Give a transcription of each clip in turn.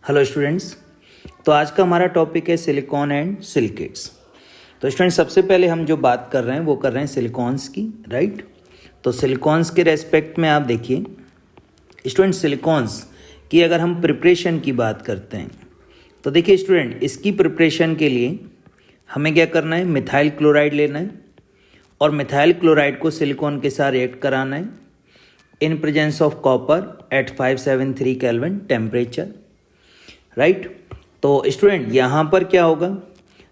Hello students. तो आज का हमारा टॉपिक है सिलिकॉन एंड सिलिकेट्स। तो स्टूडेंट्स सबसे पहले हम जो बात कर रहे हैं वो कर रहे हैं सिलिकॉन्स की, राइट। तो सिलिकॉन्स के रेस्पेक्ट में आप देखिए स्टूडेंट, सिलिकॉन्स की अगर हम प्रिपरेशन की बात करते हैं तो देखिए स्टूडेंट, इसकी प्रिपरेशन के लिए हमें क्या करना है, मिथाइल क्लोराइड लेना है और मिथाइल क्लोराइड को सिलिकॉन के साथ रिएक्ट कराना है in presence of copper at 573 kelvin temperature, right. तो स्टूडेंट यहाँ पर क्या होगा,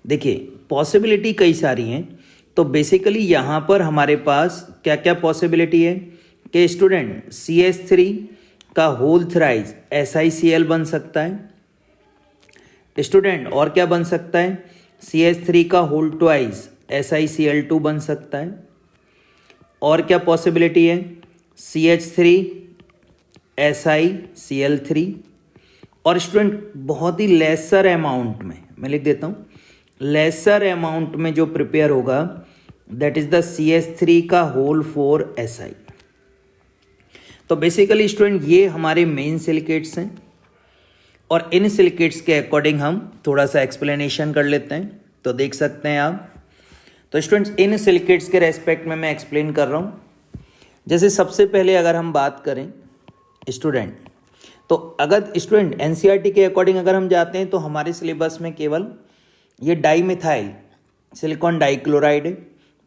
देखिए पॉसिबिलिटी कई सारी हैं। तो बेसिकली यहाँ पर हमारे पास क्या क्या पॉसिबिलिटी है कि स्टूडेंट CH3 का होल थ्राइज SiCl बन सकता है स्टूडेंट, और क्या बन सकता है, CH3 का होल ट्वाइज SiCl2 बन सकता है। और क्या पॉसिबिलिटी है, CH3 SiCl3। और स्टूडेंट बहुत ही लेसर अमाउंट में, मैं लिख देता हूँ, लेसर अमाउंट में जो प्रिपेयर होगा दैट इज द CH3 का होल 4 Si। तो बेसिकली स्टूडेंट ये हमारे मेन सिलिकेट्स हैं और इन सिलिकेट्स के अकॉर्डिंग हम थोड़ा सा एक्सप्लेनेशन कर लेते हैं। तो देख सकते हैं आप, तो स्टूडेंट्स इन सिलिकेट्स के रेस्पेक्ट में मैं एक्सप्लेन कर रहा हूँ। जैसे सबसे पहले अगर हम बात करें स्टूडेंट, तो अगर स्टूडेंट NCERT के अकॉर्डिंग अगर हम जाते हैं तो हमारे सिलेबस में केवल ये डाईमिथाइल सिलिकॉन डाइक्लोराइड है।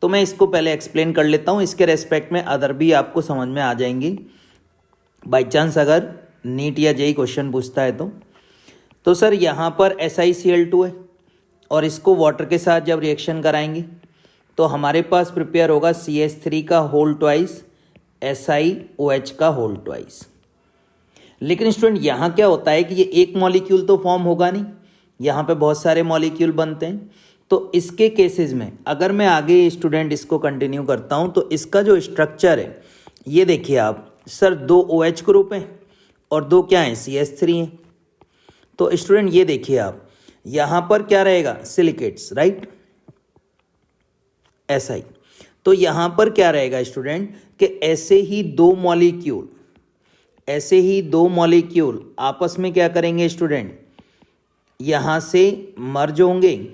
तो मैं इसको पहले एक्सप्लेन कर लेता हूँ, इसके रेस्पेक्ट में अदर भी आपको समझ में आ जाएंगी बाई चांस अगर नीट या जेई क्वेश्चन पूछता है तो सर यहाँ पर SiCl2 है और इसको वाटर के साथ जब रिएक्शन कराएंगे तो हमारे पास प्रिपेयर होगा CH3 का होल ट्वाइस SiOH का होल ट्वाइस। लेकिन स्टूडेंट यहाँ क्या होता है कि ये एक मॉलिक्यूल तो फॉर्म होगा नहीं, यहाँ पे बहुत सारे मॉलिक्यूल बनते हैं। तो इसके केसेस में अगर मैं आगे स्टूडेंट इसको कंटिन्यू करता हूँ तो इसका जो स्ट्रक्चर है ये देखिए आप, सर 2 OH ग्रुप हैं और 2 क्या हैं, CH3 हैं। तो स्टूडेंट ये देखिए आप, यहाँ पर क्या रहेगा, सिलिकेट्स, राइट, SI। तो यहाँ पर क्या रहेगा स्टूडेंट कि ऐसे ही दो मॉलिक्यूल आपस में क्या करेंगे स्टूडेंट, यहाँ से मर्ज होंगे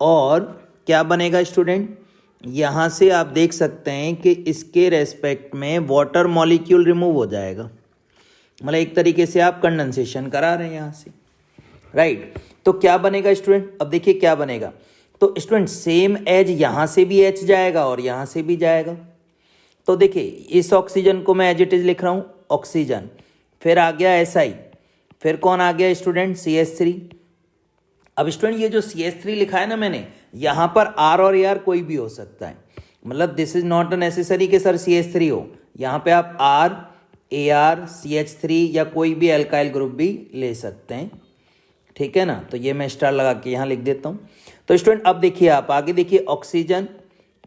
और क्या बनेगा स्टूडेंट, यहाँ से आप देख सकते हैं कि इसके रेस्पेक्ट में वाटर मॉलिक्यूल रिमूव हो जाएगा। मतलब एक तरीके से आप कंडेंसेशन करा रहे हैं यहाँ से, राइट। तो क्या बनेगा स्टूडेंट, अब देखिए क्या बनेगा। तो स्टूडेंट सेम एज यहाँ से भी H जाएगा और यहाँ से भी जाएगा। तो देखिए इस ऑक्सीजन को मैं एज इट इज लिख रहा हूँ ऑक्सीजन, फिर आ गया SI, फिर कौन आ गया स्टूडेंट, CH3। अब स्टूडेंट ये जो CH3 लिखा है ना मैंने, यहाँ पर R और AR कोई भी हो सकता है। मतलब दिस इज नॉट नेसेसरी कि सर CH3 हो, यहाँ पे आप R, AR, CH3 या कोई भी एल्काइल ग्रुप भी ले सकते हैं, ठीक है ना। तो ये मैं स्टार लगा के यहाँ लिख देता हूँ। तो स्टूडेंट अब देखिए आप आगे देखिए, ऑक्सीजन,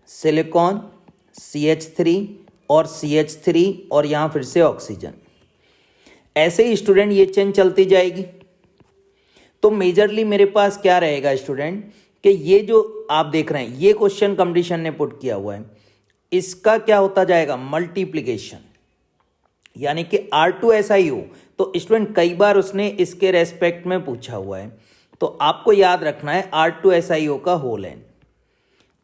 सिलिकॉन, CH3 और CH3 और यहाँ फिर से ऑक्सीजन। ऐसे ही स्टूडेंट ये चेन चलती जाएगी। तो मेजरली मेरे पास क्या रहेगा स्टूडेंट कि ये जो आप देख रहे हैं ये क्वेश्चन कंपटीशन ने पुट किया हुआ है, इसका क्या होता जाएगा, मल्टीप्लिकेशन, यानी कि R2SiO। तो स्टूडेंट कई बार उसने इसके रेस्पेक्ट में पूछा हुआ है, तो आपको याद रखना है R2SiO का होल एन।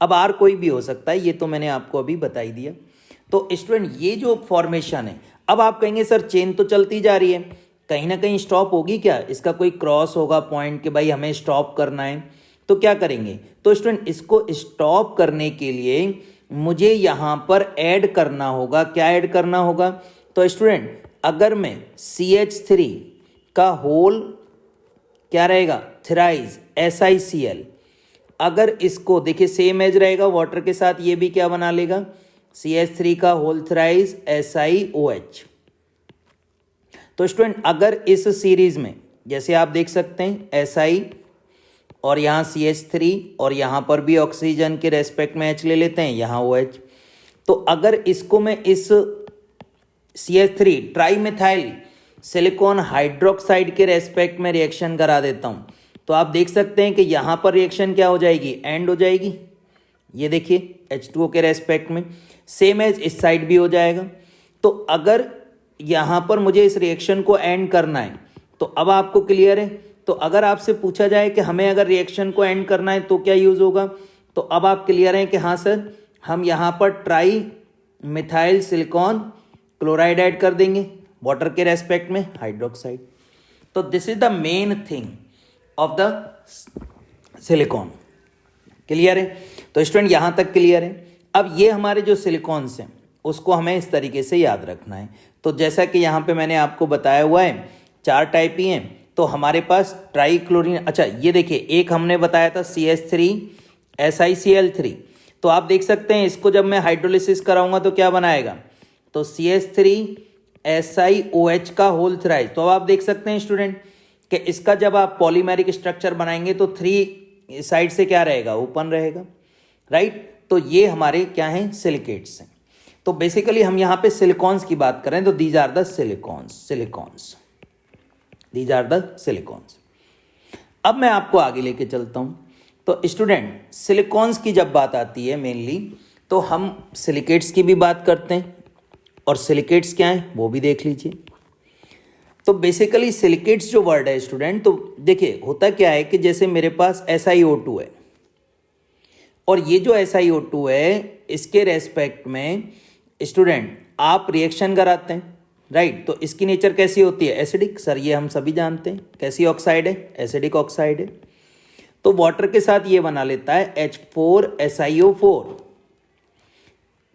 अब R कोई भी हो सकता है, ये तो मैंने आपको अभी बता ही दिया। तो स्टूडेंट ये जो फॉर्मेशन है, अब आप कहेंगे सर चेन तो चलती जा रही है, कहीं ना कहीं स्टॉप होगी क्या, इसका कोई क्रॉस होगा पॉइंट कि भाई हमें स्टॉप करना है, तो क्या करेंगे। तो स्टूडेंट इसको स्टॉप करने के लिए मुझे यहाँ पर ऐड करना होगा, क्या ऐड करना होगा। तो स्टूडेंट अगर मैं CH3 का होल क्या रहेगा, थ्राइज SiCl, अगर इसको देखिए सेम एज रहेगा वाटर के साथ, ये भी क्या बना लेगा, CH3 का होल थ्राइज SiOH। तो स्टूडेंट अगर इस सीरीज में जैसे आप देख सकते हैं Si और यहाँ CH3 और यहाँ पर भी ऑक्सीजन के रेस्पेक्ट में H ले लेते हैं, यहाँ OH। तो अगर इसको मैं इस CH3 ट्राईमिथाइल सिलिकॉन हाइड्रोक्साइड के रेस्पेक्ट में रिएक्शन करा देता हूँ, तो आप देख सकते हैं कि यहाँ पर रिएक्शन क्या हो जाएगी, एंड हो जाएगी। ये देखिए H2O के रेस्पेक्ट में सेम एज इस साइड भी हो जाएगा। तो अगर यहाँ पर मुझे इस रिएक्शन को एंड करना है तो तो अब आपको क्लियर है। तो अगर आपसे पूछा जाए कि हमें अगर रिएक्शन को एंड करना है तो क्या यूज होगा, तो अब आप क्लियर हैं कि हाँ सर, हम यहाँ पर tri methyl silicon chloride add कर देंगे वाटर के रेस्पेक्ट में हाइड्रोक्साइड। तो this is the main thing of the silicon. Clear है। तो स्टूडेंट यहां तक क्लियर है। अब ये हमारे जो सिलिकॉन्स हैं उसको हमें इस तरीके से याद रखना है। तो जैसा कि यहाँ पे मैंने आपको बताया हुआ है 4 टाइप ही हैं। तो हमारे पास ट्राईक्लोरीन, अच्छा ये देखिए, एक हमने बताया था CH3SiCl3। तो आप देख सकते हैं इसको जब मैं हाइड्रोलिसिस कराऊंगा तो क्या बनाएगा, तो CH3SiOH का होल थ्राइज। तो अब आप देख सकते हैं स्टूडेंट कि इसका जब आप पॉलीमेरिक स्ट्रक्चर बनाएंगे तो 3 साइड से क्या रहेगा, ओपन रहेगा, राइट। तो ये हमारे क्या हैं, सिलिकेट्स हैं। तो बेसिकली हम यहाँ पे सिलिकॉन्स की बात करें तो दीज आर द सिलिकॉन्स। अब मैं आपको आगे लेके चलता हूं। तो स्टूडेंट सिलिकॉन्स की जब बात आती है मेनली, तो हम सिलिकेट्स की भी बात करते हैं, और सिलिकेट्स क्या हैं वो भी देख लीजिए। तो बेसिकली सिलिकेट्स जो वर्ड है स्टूडेंट, तो देखिए होता क्या है कि जैसे मेरे पास SiO2 है, और ये जो SiO2 है इसके रेस्पेक्ट में स्टूडेंट आप रिएक्शन कराते हैं, राइट। तो इसकी नेचर कैसी होती है, एसिडिक। सर ये हम सभी जानते हैं। कैसी ऑक्साइड है, एसिडिक ऑक्साइड है। तो वाटर के साथ ये बना लेता है H4SiO4।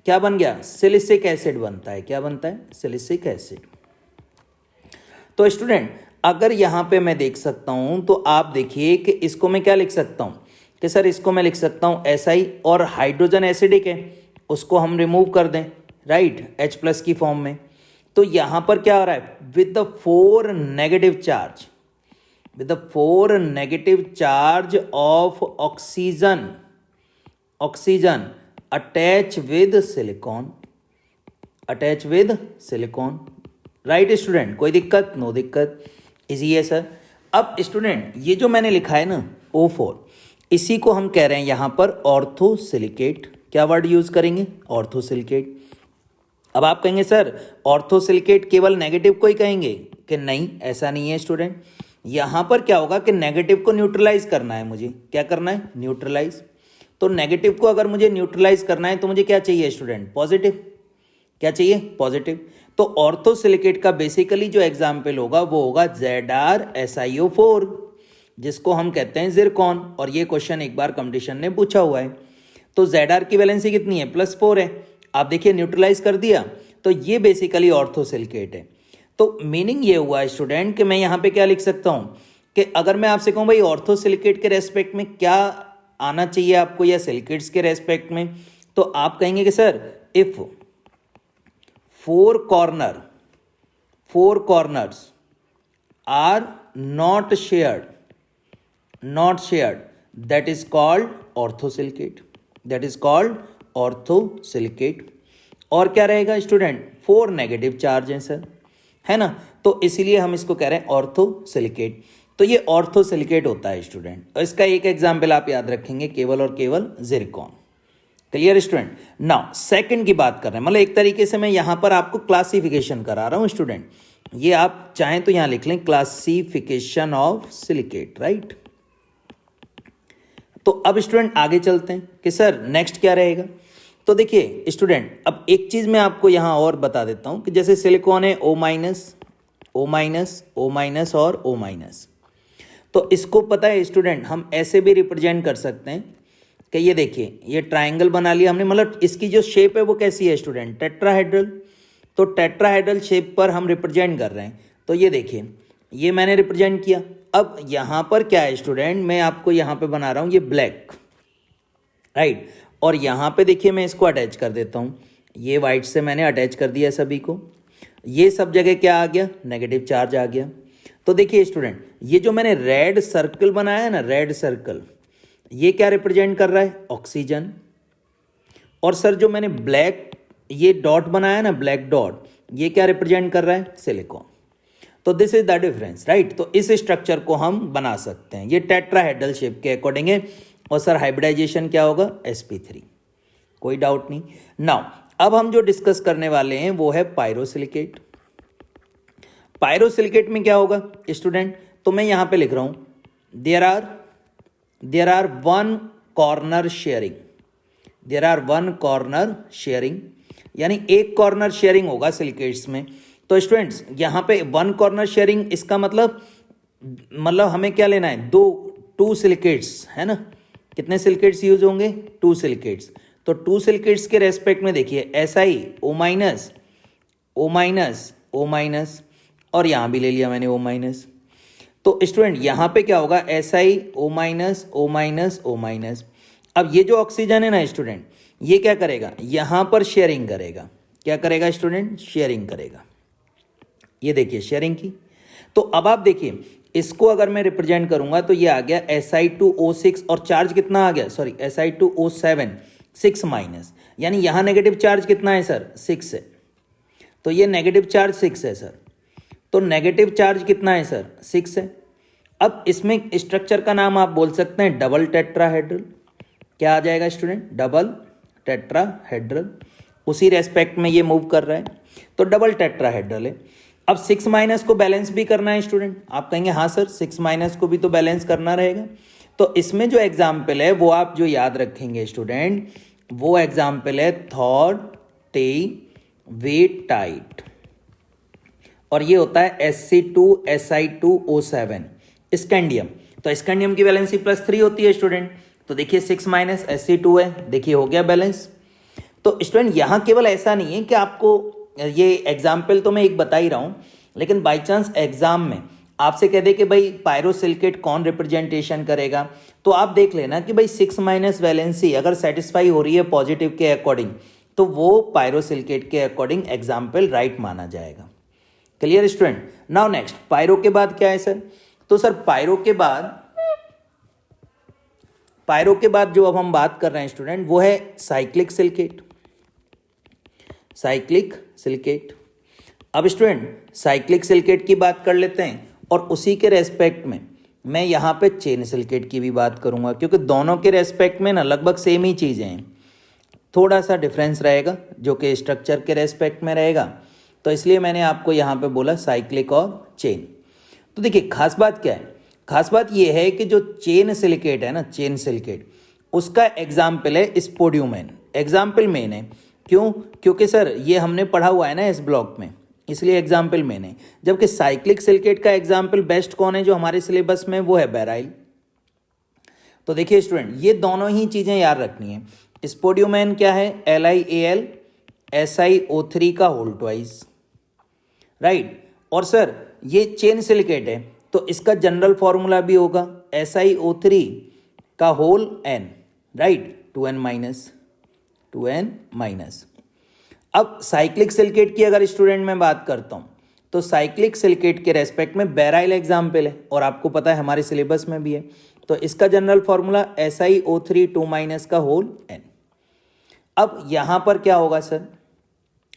क्या बन गया, सिलिसिक एसिड बनता है। क्या बनता है, सिलिसिक एसिड। तो स्टूडेंट अगर यहां पे मैं देख सकता हूं तो आप देखिए कि इसको मैं क्या लिख सकता हूं, कि सर इसको मैं लिख सकता हूं Si, और हाइड्रोजन एसिडिक है उसको हम रिमूव कर दें, राइट, H+ की फॉर्म में। तो यहां पर क्या हो रहा है, with the 4 negative charge of oxygen attach with silicon, right student. कोई दिक्कत, नो दिक्कत, इजी है सर। अब स्टूडेंट ये जो मैंने लिखा है ना O4, इसी को हम कह रहे हैं यहां पर ऑर्थोसिलिकेट। क्या वर्ड यूज करेंगे, ऑर्थोसिलिकेट। अब आप कहेंगे सर ऑर्थोसिलिकेट केवल नेगेटिव को ही कहेंगे, कि नहीं ऐसा नहीं है स्टूडेंट। यहां पर क्या होगा कि नेगेटिव को न्यूट्रलाइज करना है मुझे। क्या करना है, न्यूट्रलाइज। तो नेगेटिव को अगर मुझे न्यूट्रलाइज करना है तो मुझे क्या चाहिए स्टूडेंट, पॉजिटिव। क्या चाहिए, पॉजिटिव। तो ऑर्थोसिलिकेट का बेसिकली जो एग्जाम्पल होगा वो होगा ZrSiO4, जिसको हम कहते हैं जिरकॉन। और ये क्वेश्चन एक बार कंपटीशन ने पूछा हुआ है। तो Zr की वैलेंसी कितनी है, +4 है। आप देखिए न्यूट्रलाइज कर दिया, तो ये बेसिकली ऑर्थोसिलिकेट है। तो मीनिंग ये हुआ स्टूडेंट कि मैं यहाँ पे क्या लिख सकता हूँ, कि अगर मैं आपसे कहूँ भाई ऑर्थोसिलिकेट के रेस्पेक्ट में क्या आना चाहिए आपको, या सिलिकेट्स के रेस्पेक्ट में, तो आप कहेंगे कि sir if 4 corners are not shared, that is called orthosilicate, और क्या रहेगा स्टूडेंट, 4 नेगेटिव चार्ज हैं सर, है ना। तो इसीलिए हम इसको कह रहे हैं ऑर्थोसिलिकेट। तो ये ऑर्थोसिलिकेट होता है स्टूडेंट। और इसका एक एग्जाम्पल आप याद रखेंगे, केवल और केवल Zircon. Clear student. Now second की बात कर रहे हैं, मतलब एक तरीके से मैं यहां पर आपको क्लासिफिकेशन करा रहा हूं स्टूडेंट। ये आप चाहें तो यहां लिख लें, क्लासिफिकेशन ऑफ सिलिकेट, राइट। तो अब स्टूडेंट आगे चलते हैं कि सर नेक्स्ट क्या रहेगा। तो देखिए स्टूडेंट, अब एक चीज मैं आपको यहां और बता देता हूं कि जैसे सिलिकॉन है O-, O- और O-। तो इसको पता है स्टूडेंट, हम ऐसे भी रिप्रेजेंट कर सकते हैं कि ये देखिए, ये ट्राइंगल बना लिया हमने, मतलब इसकी जो शेप है वो कैसी है स्टूडेंट, टेट्राहेड्रल। तो टेट्राहेड्रल शेप पर हम रिप्रेजेंट कर रहे हैं। तो ये देखिए, ये मैंने रिप्रेजेंट किया। अब यहां पर क्या है स्टूडेंट, मैं आपको यहां पे बना रहा हूं ये ब्लैक, राइट। और यहां पे देखिए मैं इसको अटैच कर देता हूं, ये वाइट से मैंने अटैच कर दिया सभी को। ये सब जगह क्या आ गया, नेगेटिव चार्ज आ गया। तो देखिए स्टूडेंट, ये जो मैंने रेड सर्कल बनाया है ना, रेड सर्कल, ये क्या रिप्रेजेंट कर रहा है, ऑक्सीजन। और सर जो मैंने ब्लैक ये डॉट बनाया ना, ब्लैक डॉट, ये क्या रिप्रेजेंट कर रहा है, सिलिकॉन। तो this is the difference, right. तो इस स्ट्रक्चर को हम बना सकते हैं, ये टेट्राहेड्रल शेप के अकॉर्डिंग है। और सर हाइब्रिडाइजेशन क्या होगा, sp3, कोई डाउट नहीं। नाउ अब हम जो डिस्कस करने वाले हैं वो है पायरोसिलिकेट। पायरोसिलिकेट में क्या होगा स्टूडेंट, तो मैं यहां पे लिख रहा हूं there are one corner sharing, there are one corner sharing, यानी एक कॉर्नर शेयरिंग होगा सिलिकेट्स में। तो स्टूडेंट्स यहां पे वन कॉर्नर शेयरिंग, इसका मतलब हमें क्या लेना है, टू सिलिकेट्स है ना, कितने सिलिकेट्स यूज होंगे, टू सिलिकेट्स। तो टू सिलिकेट्स के रेस्पेक्ट में देखिए SI O minus O minus O minus, और यहां भी ले लिया मैंने O माइनस। तो स्टूडेंट यहां पे क्या होगा SI O minus O minus O minus. अब ये जो ऑक्सीजन है ना स्टूडेंट, ये क्या करेगा, यहां पर शेयरिंग करेगा, क्या करेगा स्टूडेंट, शेयरिंग करेगा। ये देखिए शेयरिंग की। तो अब आप देखिए इसको अगर मैं रिप्रेजेंट करूंगा तो ये आ गया Si2O6, और चार्ज कितना आ गया, सॉरी Si2O7 6 माइनस, यानी यहां नेगेटिव चार्ज कितना है सर, 6 है। तो ये नेगेटिव चार्ज 6 है सर, तो नेगेटिव चार्ज कितना है सर, 6 है। अब इसमें स्ट्रक्चर का नाम आप बोल सकते हैं डबल टेट्राहेड्रल। क्या आ जाएगा स्टूडेंट, डबल टेट्राहेड्रल। उसी रेस्पेक्ट में ये मूव कर रहा है, तो डबल टेट्राहेड्रल है। अब 6 माइनस को बैलेंस भी करना है स्टूडेंट, आप कहेंगे हाँ सर 6 माइनस को भी तो बैलेंस करना रहेगा। तो इसमें जो एग्जाम्पल है वो आप जो याद रखेंगे स्टूडेंट, वो एग्जाम्पल है थॉरटेवेटाइट, और ये होता है Sc2Si2O7 स्कैंडियम। तो स्कैंडियम की वैलेंसी +3 होती है स्टूडेंट। तो देखिए 6 माइनस Sc2 है, देखिए हो गया बैलेंस। तो स्टूडेंट यहां केवल ऐसा नहीं है कि आपको ये एग्जाम्पल तो मैं एक बता ही रहा हूं, लेकिन बाई चांस एग्जाम में आपसे कह दे कि भाई पायरोसिलिकेट कौन रिप्रेजेंटेशन करेगा, तो आप देख लेना कि भाई 6 माइनस वैलेंसी अगर सेटिस्फाई हो रही है पॉजिटिव के अकॉर्डिंग, तो वो पायरोसिलिकेट के अकॉर्डिंग एग्जाम्पल राइट माना जाएगा। Clear student. Now next pyro के बाद क्या है सर, तो सर पायरो के बाद जो अब हम बात कर रहे हैं स्टूडेंट वो है साइक्लिक सिलिकेट। Cyclic silicate. अब स्टूडेंट साइक्लिक सिलिकेट की बात कर लेते हैं, और उसी के रेस्पेक्ट में मैं यहाँ पे चेन सिलिकेट की भी बात करूँगा, क्योंकि दोनों के रेस्पेक्ट में ना लगभग सेम ही चीज़ें हैं, थोड़ा सा डिफरेंस रहेगा जो कि स्ट्रक्चर के रेस्पेक्ट में रहेगा। तो इसलिए मैंने आपको यहाँ पे बोला साइक्लिक और चेन। तो देखिए खास बात क्या है, खास बात ये है कि जो चेन सिलिकेट है ना, चेन सिलिकेट, उसका एग्जाम्पल है स्पोडियोमेन। एग्जाम्पल मेन है, क्यों, क्योंकि सर ये हमने पढ़ा हुआ है ना इस ब्लॉक में, इसलिए एग्जाम्पल मेन है। जबकि साइक्लिक सिलिकेट का एग्जाम्पल बेस्ट कौन है जो हमारे सिलेबस में, वो है बेराइल। तो देखिए स्टूडेंट ये दोनों ही चीजें याद रखनी है। स्पोडियोमेन क्या है, LiAl SiO3 का होल ट्वाइस, राइट। और सर ये चेन सिलिकेट है, तो इसका जनरल फॉर्मूला भी होगा SiO3 का whole n, right, 2n minus. अब साइक्लिक सिलिकेट की अगर स्टूडेंट मैं बात करता हूं, तो साइक्लिक सिलिकेट के रेस्पेक्ट में बेराइल एग्जाम्पल है, और आपको पता है हमारे सिलेबस में भी है। तो इसका जनरल फॉर्मूला SiO3 2 का होल n। अब यहां पर क्या होगा सर,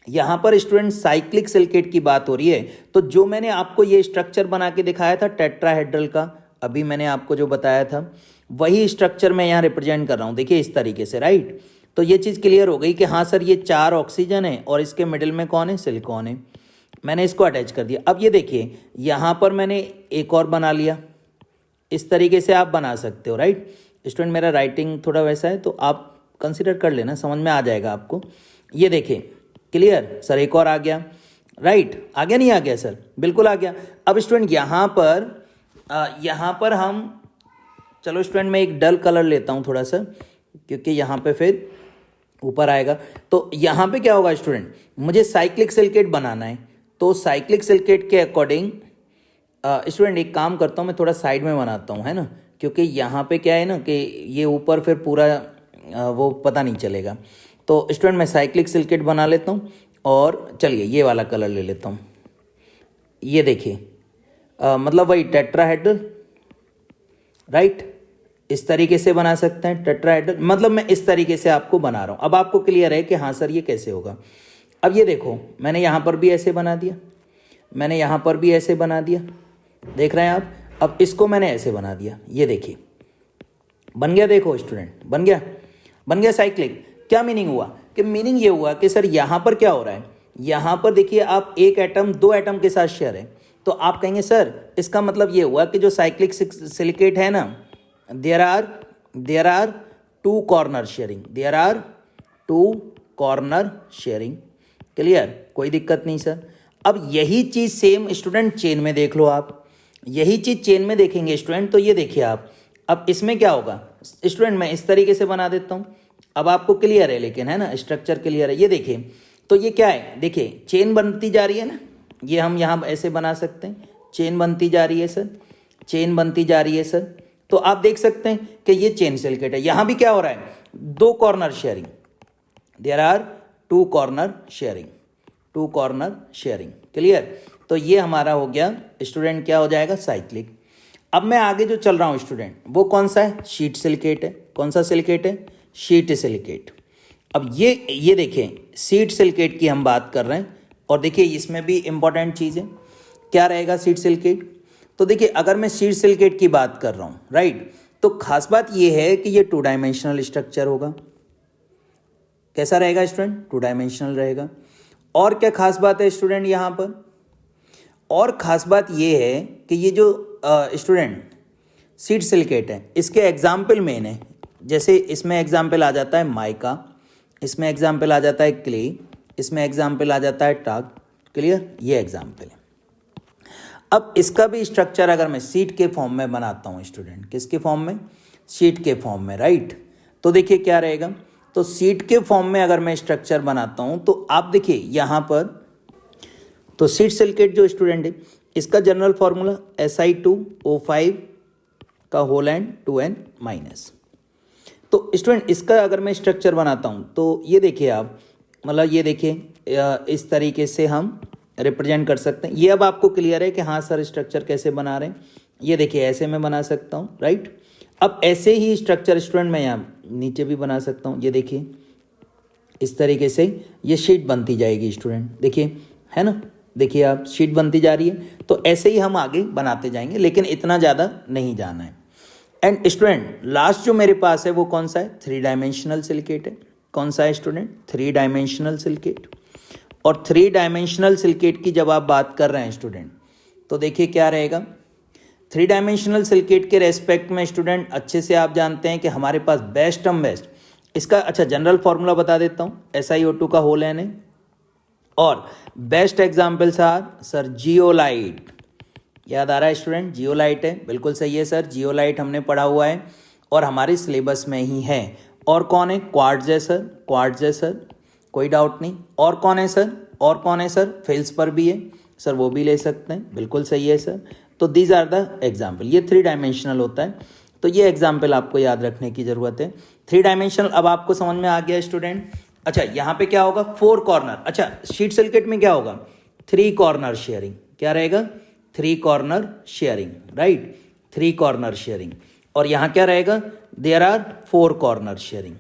यहां पर स्टूडेंट साइक्लिक सिलिकेट की बात हो रही है, तो जो मैंने आपको ये स्ट्रक्चर बना के दिखाया था टेट्राहेड्रल का, अभी मैंने आपको जो बताया था वही स्ट्रक्चर मैं यहां रिप्रेजेंट कर रहा हूं, देखिए इस तरीके से, राइट। तो ये चीज़ क्लियर हो गई कि हाँ सर ये 4 ऑक्सीजन है और इसके मिडिल में कौन है, सिलिकॉन है। मैंने इसको अटैच कर दिया। अब ये देखिए यहाँ पर मैंने एक और बना लिया, इस तरीके से आप बना सकते हो, राइट। स्टूडेंट मेरा राइटिंग थोड़ा वैसा है, तो आप कंसिडर कर लेना, समझ में आ जाएगा आपको। ये देखिए क्लियर सर, एक और आ गया, राइट, आ गया नहीं आ गया सर, बिल्कुल आ गया। अब स्टूडेंट यहाँ पर हम, चलो स्टूडेंट मैं एक डल कलर लेता हूँ थोड़ा सा, क्योंकि यहाँ पे फिर ऊपर आएगा। तो यहाँ पे क्या होगा स्टूडेंट, मुझे साइक्लिक सिलिकेट बनाना है, तो साइक्लिक सिलिकेट के अकॉर्डिंग स्टूडेंट एक काम करता हूँ, मैं थोड़ा साइड में बनाता हूँ, है ना, क्योंकि यहाँ पे क्या है ना कि ये ऊपर फिर पूरा वो पता नहीं चलेगा। तो स्टूडेंट मैं साइक्लिक सिलिकेट बना लेता हूँ, और चलिए ये वाला कलर ले लेता हूँ। ये देखिए मतलब वही टेट्राहेड्रल, राइट, इस तरीके से बना सकते हैं टेट्राहेड्रल, मतलब मैं इस तरीके से आपको बना रहा हूँ। अब आपको क्लियर है कि हाँ सर ये कैसे होगा। अब ये देखो मैंने यहाँ पर भी ऐसे बना दिया, मैंने यहाँ पर भी ऐसे बना दिया, देख रहे हैं आप। अब इसको मैंने ऐसे बना दिया, ये देखिए बन गया, देखो स्टूडेंट बन गया साइक्लिक। क्या मीनिंग हुआ, कि मीनिंग ये हुआ कि सर यहाँ पर क्या हो रहा है, यहाँ पर देखिए आप एक एटम 2 एटम के साथ शेयर है, तो आप कहेंगे सर इसका मतलब ये हुआ कि जो साइक्लिक सिलिकेट है ना, there are two corner sharing, there are two corner sharing. Clear, कोई दिक्कत नहीं सर। अब यही चीज़ सेम स्टूडेंट चेन में देख लो आप, यही चीज़ चेन में देखेंगे स्टूडेंट। तो ये देखिए आप, अब इसमें क्या होगा स्टूडेंट, मैं इस तरीके से बना देता हूँ, अब आपको क्लियर है, लेकिन है ना, स्ट्रक्चर क्लियर है। ये देखिए, तो ये क्या है, देखिए चेन बनती जा रही है ना, ये हम यहाँ ऐसे बना सकते हैं, चेन बनती जा रही है सर, चेन बनती जा रही है सर। तो आप देख सकते हैं कि ये चेन सिलिकेट है। यहाँ भी क्या हो रहा है, दो corner sharing, there are two corner sharing, two corner sharing. Clear, तो ये हमारा हो गया स्टूडेंट, क्या हो जाएगा, साइक्लिक। अब मैं आगे जो चल रहा हूँ स्टूडेंट, वो कौन सा है, शीट सिलिकेट है। कौन सा सिलिकेट है, शीट सिलिकेट। अब ये देखें, शीट सिलिकेट की हम बात कर रहे हैं, और देखिए इसमें भी इंपॉर्टेंट चीज़ है, क्या रहेगा शीट सिलिकेट। तो देखिए अगर मैं शीट सिलिकेट की बात कर रहा हूँ, राइट, तो खास बात ये है कि ये 2 डायमेंशनल स्ट्रक्चर होगा। कैसा रहेगा स्टूडेंट, 2 डायमेंशनल रहेगा। और क्या खास बात है स्टूडेंट यहाँ पर, और ख़ास बात ये है कि ये जो स्टूडेंट शीट सिलिकेट है, इसके एग्जाम्पल मेन है। जैसे इसमें एग्जाम्पल आ जाता है माइका, इसमें एग्जाम्पल आ जाता है क्ले, इसमें एग्जाम्पल आ जाता है टाक। क्लियर, ये एग्जाम्पल है। अब इसका भी स्ट्रक्चर अगर मैं शीट के फॉर्म में बनाता हूँ स्टूडेंट, किसके फॉर्म में, शीट के फॉर्म में, राइट। तो देखिए क्या रहेगा, तो शीट के फॉर्म में अगर मैं स्ट्रक्चर बनाता हूँ, तो आप देखिए यहाँ पर, तो शीट सिलिकेट जो स्टूडेंट है, इसका जनरल फॉर्मूला Si2O5 का होल एंड 2n माइनस। तो स्टूडेंट इसका अगर मैं स्ट्रक्चर बनाता हूँ, तो ये देखिए आप, मतलब ये देखिए इस तरीके से हम रिप्रेजेंट कर सकते हैं। ये अब आपको क्लियर है कि हाँ सर स्ट्रक्चर कैसे बना रहे हैं। ये देखिए ऐसे मैं बना सकता हूँ, राइट। अब ऐसे ही स्ट्रक्चर स्टूडेंट मैं यहाँ नीचे भी बना सकता हूँ। ये देखिए इस तरीके से ये शीट बनती जाएगी स्टूडेंट, देखिए, है ना, देखिए आप, शीट बनती जा रही है। तो ऐसे ही हम आगे बनाते जाएंगे, लेकिन इतना ज़्यादा नहीं जाना है। एंड स्टूडेंट लास्ट जो मेरे पास है वो कौन सा है, 3 डायमेंशनल सिलिकेट है। कौन सा है स्टूडेंट, 3 डायमेंशनल सिलिकेट। और 3 डायमेंशनल सिलिकेट की जब आप बात कर रहे हैं स्टूडेंट, तो देखिए क्या रहेगा, 3 डायमेंशनल सिलिकेट के रेस्पेक्ट में स्टूडेंट अच्छे से आप जानते हैं कि हमारे पास बेस्ट इसका अच्छा जनरल फॉर्मूला बता देता हूँ, SiO2 का होल एन है। और best examples are sir zeolite, याद आ रहा है स्टूडेंट, जियोलाइट है, बिल्कुल सही है सर, जियोलाइट हमने पढ़ा हुआ है और हमारे सिलेबस में ही है। और कौन है, क्वार्ट्ज है सर, क्वार्ट्ज है सर, कोई डाउट नहीं। और कौन है सर, और कौन है सर, फेल्स पर भी है सर, वो भी ले सकते हैं, बिल्कुल सही है सर। तो दीज आर द एग्जाम्पल, ये 3 डायमेंशनल होता है, तो ये एग्जाम्पल आपको याद रखने की जरूरत है। 3 डायमेंशनल अब आपको समझ में आ गया स्टूडेंट। अच्छा यहाँ पे क्या होगा, 4 कॉर्नर। अच्छा शीट सिलिकेट में क्या होगा, 3 कॉर्नर शेयरिंग, क्या रहेगा, 3 corner sharing, right, 3 corner sharing. और यहाँ क्या रहेगा, there are 4 corner sharing,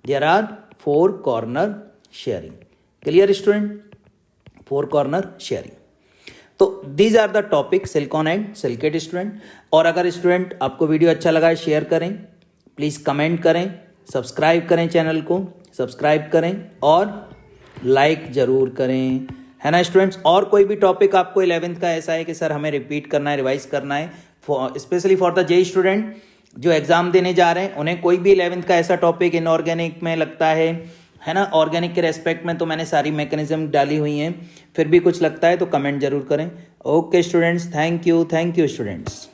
there are 4 corner sharing. Clear student, 4 corner sharing. तो these are the topic silicon and silicate student. और अगर स्टूडेंट आपको वीडियो अच्छा लगा है, शेयर करें, प्लीज़ कमेंट करें, सब्सक्राइब करें, चैनल को सब्सक्राइब करें और लाइक ज़रूर करें, है ना स्टूडेंट्स। और कोई भी टॉपिक आपको 11th का ऐसा है कि सर हमें रिपीट करना है, रिवाइज करना है, specially for the JEE student जो एग्ज़ाम देने जा रहे हैं, उन्हें कोई भी 11th का ऐसा टॉपिक इनऑर्गेनिक में लगता है ना, ऑर्गेनिक के रेस्पेक्ट में तो मैंने सारी मैकेनिज्म डाली हुई हैं, फिर भी कुछ लगता है तो कमेंट जरूर करें। Okay students, thank you students.